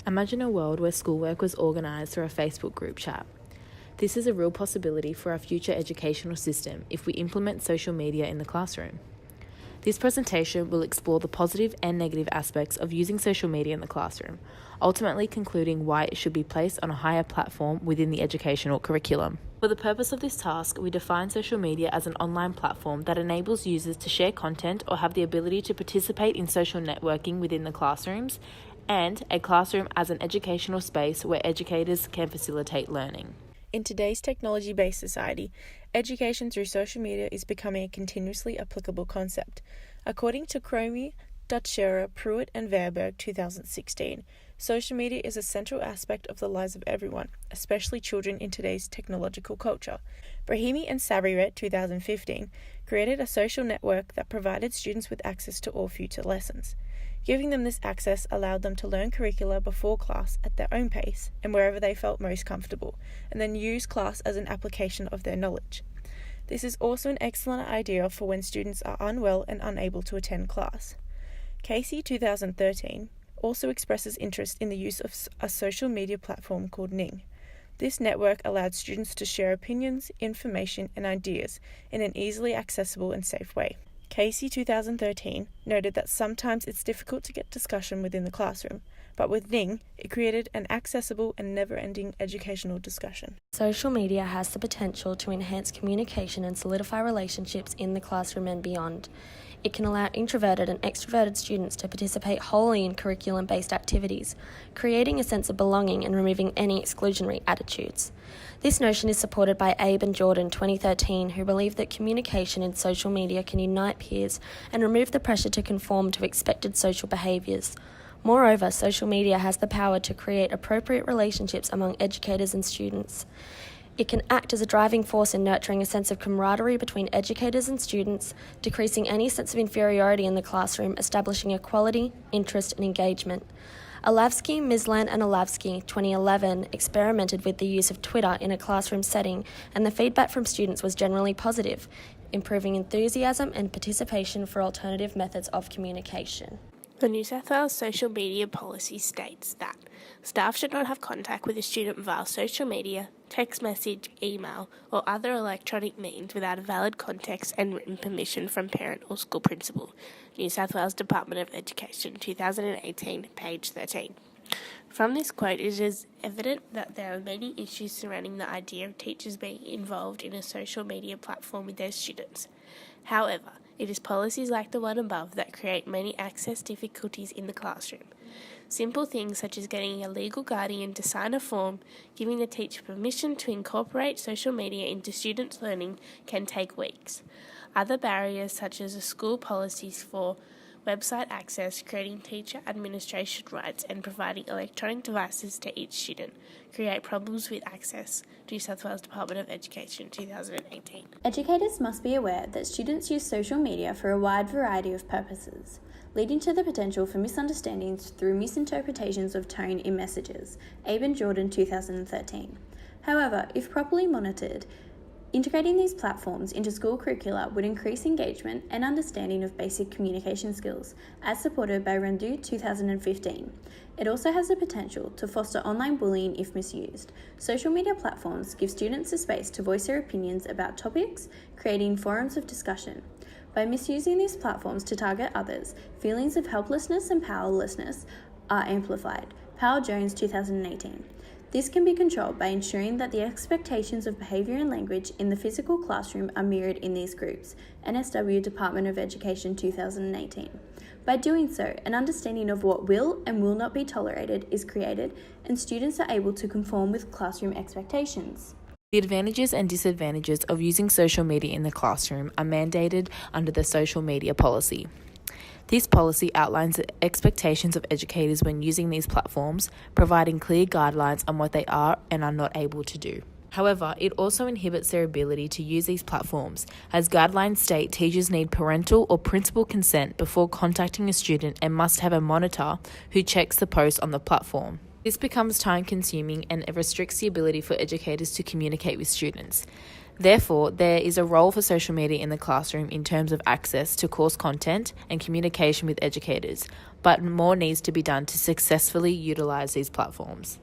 Imagine a world where schoolwork was organised through a Facebook group chat. This is a real possibility for our future educational system if we implement social media in the classroom. This presentation will explore the positive and negative aspects of using social media in the classroom, ultimately concluding why it should be placed on a higher platform within the educational curriculum. For the purpose of this task, we define social media as an online platform that enables users to share content or have the ability to participate in social networking within the classrooms, and a classroom as an educational space where educators can facilitate learning. In today's technology-based society, education through social media is becoming a continuously applicable concept. According to Cromie, Dutscherer, Pruitt and Verberg 2016, social media is a central aspect of the lives of everyone, especially children in today's technological culture. Brahimi and Saviret 2015 created a social network that provided students with access to all future lessons. Giving them this access allowed them to learn curricula before class at their own pace and wherever they felt most comfortable, and then use class as an application of their knowledge. This is also an excellent idea for when students are unwell and unable to attend class. Casey 2013 also expresses interest in the use of a social media platform called Ning. This network allowed students to share opinions, information, and ideas in an easily accessible and safe way. Casey 2013 noted that sometimes it's difficult to get discussion within the classroom, but with Ning, it created an accessible and never-ending educational discussion. Social media has the potential to enhance communication and solidify relationships in the classroom and beyond. It can allow introverted and extroverted students to participate wholly in curriculum-based activities, creating a sense of belonging and removing any exclusionary attitudes. This notion is supported by Abe and Jordan 2013, who believe that communication in social media can unite peers and remove the pressure to conform to expected social behaviours. Moreover, social media has the power to create appropriate relationships among educators and students. It can act as a driving force in nurturing a sense of camaraderie between educators and students, decreasing any sense of inferiority in the classroom, establishing equality, interest and engagement. Alavsky, Mislan and Alavsky, 2011, experimented with the use of Twitter in a classroom setting, and the feedback from students was generally positive, improving enthusiasm and participation for alternative methods of communication. The New South Wales social media policy states that staff should not have contact with a student via social media, text message, email, or other electronic means without a valid context and written permission from parent or school principal. New South Wales Department of Education, 2018, page 13. From this quote, it is evident that there are many issues surrounding the idea of teachers being involved in a social media platform with their students. However, it is policies like the one above that create many access difficulties in the classroom. Simple things such as getting a legal guardian to sign a form, giving the teacher permission to incorporate social media into students' learning can take weeks. Other barriers such as the school policies for website access, creating teacher administration rights and providing electronic devices to each student create problems with access. New South Wales Department of Education, 2018. Educators must be aware that students use social media for a wide variety of purposes, leading to the potential for misunderstandings through misinterpretations of tone in messages. Abe and Jordan, 2013. However, if properly monitored, integrating these platforms into school curricula would increase engagement and understanding of basic communication skills, as supported by Rendu 2015. It also has the potential to foster online bullying if misused. Social media platforms give students a space to voice their opinions about topics, creating forums of discussion. By misusing these platforms to target others, feelings of helplessness and powerlessness are amplified. Powell Jones 2018. This can be controlled by ensuring that the expectations of behaviour and language in the physical classroom are mirrored in these groups. NSW Department of Education 2018. By doing so, an understanding of what will and will not be tolerated is created, and students are able to conform with classroom expectations. The advantages and disadvantages of using social media in the classroom are mandated under the social media policy. This policy outlines the expectations of educators when using these platforms, providing clear guidelines on what they are and are not able to do. However, it also inhibits their ability to use these platforms, as guidelines state teachers need parental or principal consent before contacting a student and must have a monitor who checks the post on the platform. This becomes time-consuming and it restricts the ability for educators to communicate with students. Therefore, there is a role for social media in the classroom in terms of access to course content and communication with educators, but more needs to be done to successfully utilise these platforms.